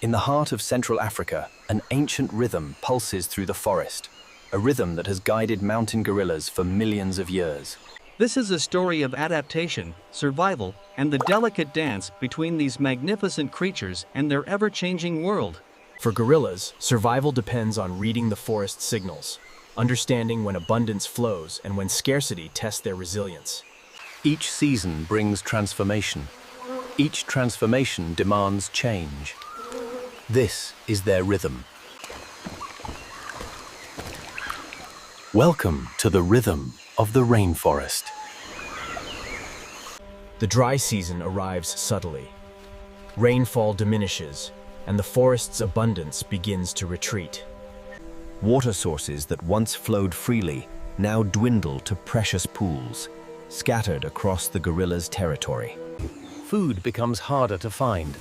In the heart of Central Africa, an ancient rhythm pulses through the forest, a rhythm that has guided mountain gorillas for millions of years. This is a story of adaptation, survival, and the delicate dance between these magnificent creatures and their ever-changing world. For gorillas, survival depends on reading the forest signals, understanding when abundance flows and when scarcity tests their resilience. Each season brings transformation. Each transformation demands change. This is their rhythm. Welcome to the rhythm of the rainforest. The dry season arrives subtly. Rainfall diminishes, and the forest's abundance begins to retreat. Water sources that once flowed freely now dwindle to precious pools, scattered across the gorillas' territory. Food becomes harder to find.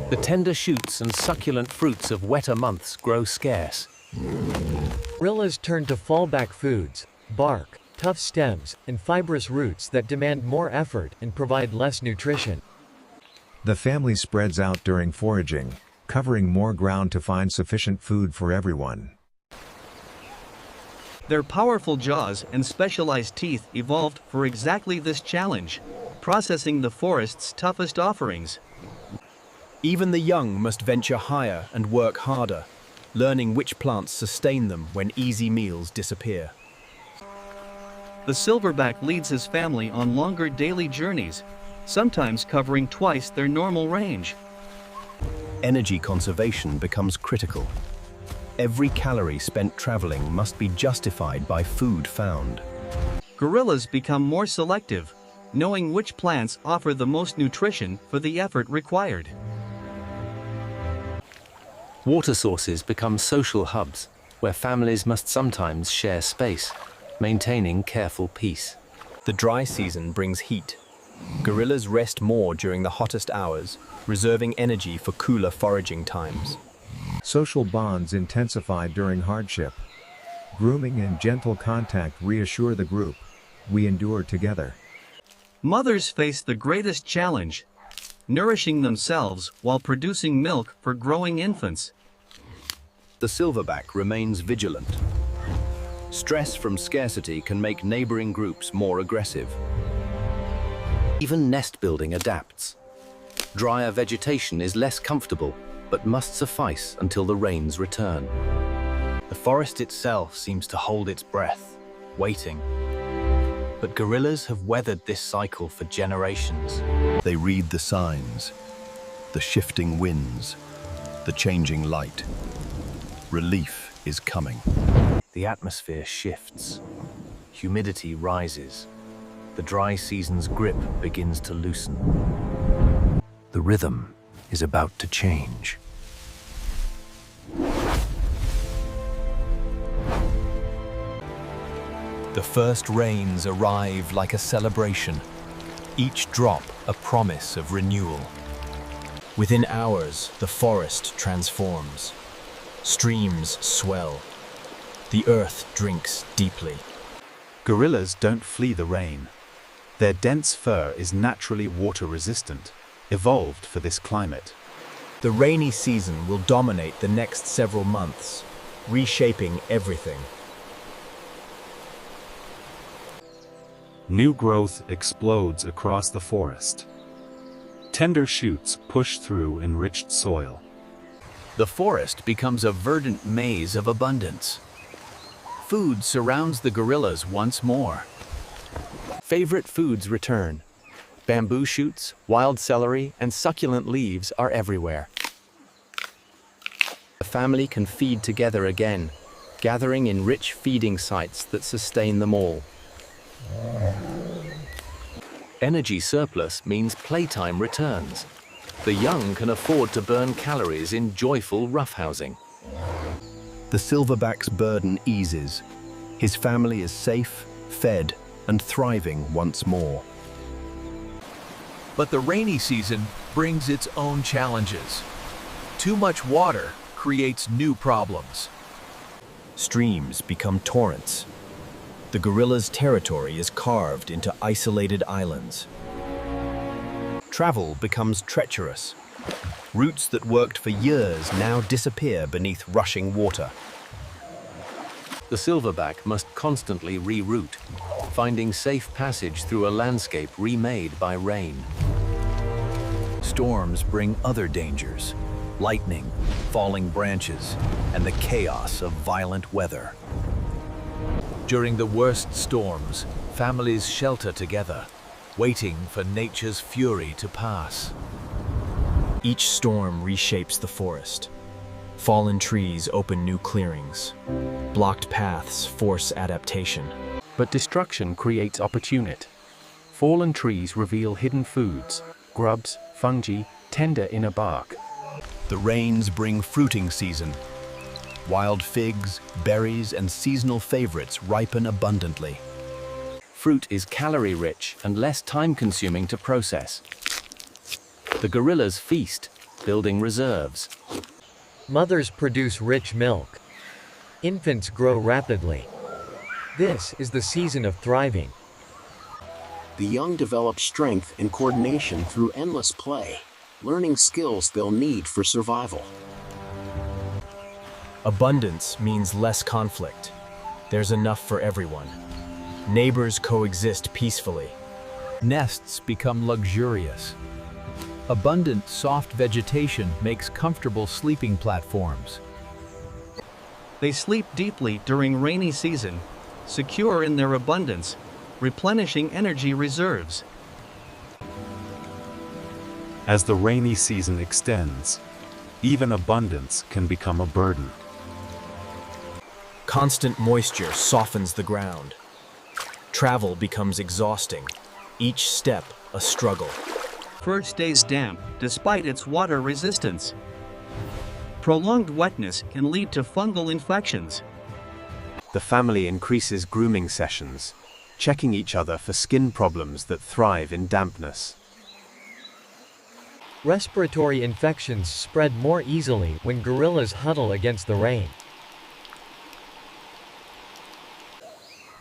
The tender shoots and succulent fruits of wetter months grow scarce. Gorillas turn to fallback foods, bark, tough stems, and fibrous roots that demand more effort and provide less nutrition. The family spreads out during foraging, covering more ground to find sufficient food for everyone. Their powerful jaws and specialized teeth evolved for exactly this challenge, processing the forest's toughest offerings. Even the young must venture higher and work harder, learning which plants sustain them when easy meals disappear. The silverback leads his family on longer daily journeys, sometimes covering twice their normal range. Energy conservation becomes critical. Every calorie spent traveling must be justified by food found. Gorillas become more selective, knowing which plants offer the most nutrition for the effort required. Water sources become social hubs, where families must sometimes share space, maintaining careful peace. The dry season brings heat. Gorillas rest more during the hottest hours, reserving energy for cooler foraging times. Social bonds intensify during hardship. Grooming and gentle contact reassure the group. We endure together. Mothers face the greatest challenge, nourishing themselves while producing milk for growing infants. The silverback remains vigilant. Stress from scarcity can make neighboring groups more aggressive. Even nest building adapts. Drier vegetation is less comfortable, but must suffice until the rains return. The forest itself seems to hold its breath, waiting. But gorillas have weathered this cycle for generations. They read the signs, the shifting winds, the changing light. Relief is coming. The atmosphere shifts. Humidity rises. The dry season's grip begins to loosen. The rhythm is about to change. The first rains arrive like a celebration, each drop a promise of renewal. Within hours, the forest transforms. Streams swell. The earth drinks deeply. Gorillas don't flee the rain. Their dense fur is naturally water-resistant, evolved for this climate. The rainy season will dominate the next several months, reshaping everything. New growth explodes across the forest. Tender shoots push through enriched soil. The forest becomes a verdant maze of abundance. Food surrounds the gorillas once more. Favorite foods return. Bamboo shoots, wild celery, and succulent leaves are everywhere. The family can feed together again, gathering in rich feeding sites that sustain them all. Energy surplus means playtime returns. The young can afford to burn calories in joyful roughhousing. The silverback's burden eases. His family is safe, fed, and thriving once more. But the rainy season brings its own challenges. Too much water creates new problems. Streams become torrents. The gorilla's territory is carved into isolated islands. Travel becomes treacherous. Roots that worked for years now disappear beneath rushing water. The silverback must constantly reroute, finding safe passage through a landscape remade by rain. Storms bring other dangers: lightning, falling branches, and the chaos of violent weather. During the worst storms, families shelter together, waiting for nature's fury to pass. Each storm reshapes the forest. Fallen trees open new clearings. Blocked paths force adaptation. But destruction creates opportunity. Fallen trees reveal hidden foods, grubs, fungi, tender inner bark. The rains bring fruiting season. Wild figs, berries, and seasonal favorites ripen abundantly. Fruit is calorie-rich and less time-consuming to process. The gorillas feast, building reserves. Mothers produce rich milk. Infants grow rapidly. This is the season of thriving. The young develop strength and coordination through endless play, learning skills they'll need for survival. Abundance means less conflict. There's enough for everyone. Neighbors coexist peacefully. Nests become luxurious. Abundant, soft vegetation makes comfortable sleeping platforms. They sleep deeply during rainy season, secure in their abundance, replenishing energy reserves. As the rainy season extends, even abundance can become a burden. Constant moisture softens the ground. Travel becomes exhausting. Each step a struggle. Fur stays damp despite its water resistance. Prolonged wetness can lead to fungal infections. The family increases grooming sessions, checking each other for skin problems that thrive in dampness. Respiratory infections spread more easily when gorillas huddle against the rain.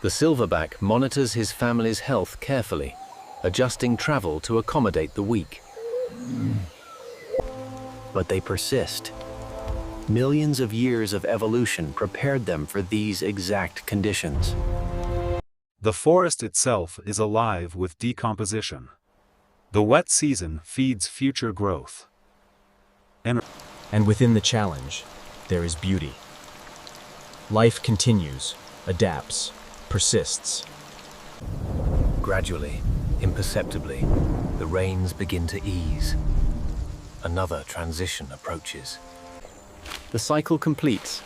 The silverback monitors his family's health carefully, adjusting travel to accommodate the weak. But they persist. Millions of years of evolution prepared them for these exact conditions. The forest itself is alive with decomposition. The wet season feeds future growth. And within the challenge, there is beauty. Life continues, adapts, persists. Gradually, imperceptibly, the rains begin to ease. Another transition approaches. The cycle completes.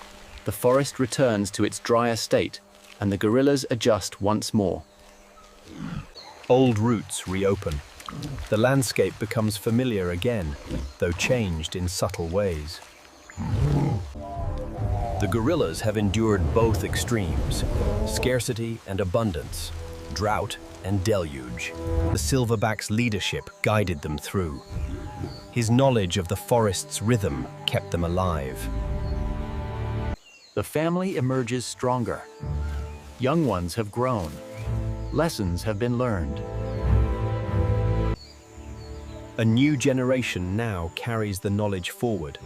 The forest returns to its drier state, and the gorillas adjust once more. Old roots reopen. The landscape becomes familiar again, though changed in subtle ways. The gorillas have endured both extremes, scarcity and abundance, drought and deluge. The silverback's leadership guided them through. His knowledge of the forest's rhythm kept them alive. The family emerges stronger. Young ones have grown. Lessons have been learned. A new generation now carries the knowledge forward,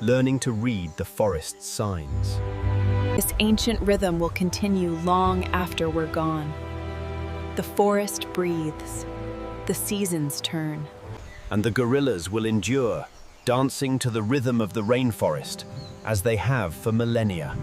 learning to read the forest's signs. This ancient rhythm will continue long after we're gone. The forest breathes. The seasons turn. And the gorillas will endure, dancing to the rhythm of the rainforest, as they have for millennia.